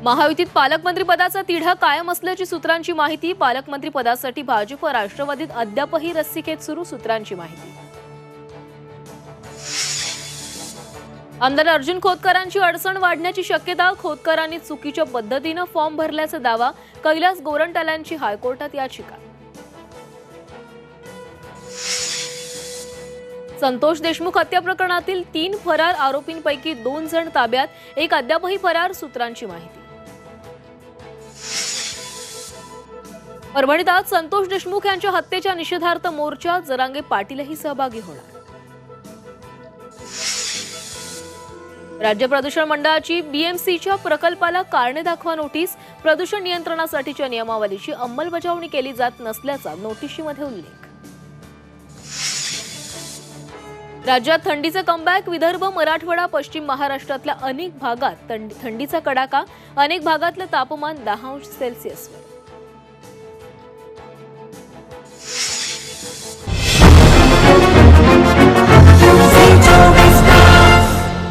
महायुतीत पालकमंत्री पदाचा तिढा कायम असल्याची सूत्रांची माहिती। पालकमंत्री पदासाठी भाजप राष्ट्रवादीत अद्यापही रस्सीखेच सुरू, सूत्रांची माहिती। आमदार अर्जुन खोतकरांची अडचण वाढण्याची शक्यता। खोतकरांनी चुकीच्या पद्धतीने फॉर्म भरल्याचा दावा। कैलास गोरंट्यालांची हायकोर्टात याचिका। संतोष देशमुख हत्या प्रकरणातील 3 फरार आरोपींपैकी 2 जण ताब्यात, एक अद्यापही फरार, सूत्रांची माहिती। परभणीत आज संतोष देशमुख यांच्या हत्येच्या निषेधार्थ मोर्चा। जरांगे पाटीलही सहभागी होणार। राज्य प्रदूषण मंडळाची बीएमसीच्या प्रकल्पाला कारणे दाखवा नोटीस। प्रदूषण नियंत्रणासाठीच्या नियमावलीची अंमलबजावणी केली जात नसल्याचा नोटिशीमध्ये उल्लेख। राज्यात थंडीचा कमबॅक। विदर्भ, मराठवाडा, पश्चिम महाराष्ट्रातल्या अनेक भागात थंडीचा कडाका। अनेक भागातलं तापमान 10 अंश सेल्सिअसवर।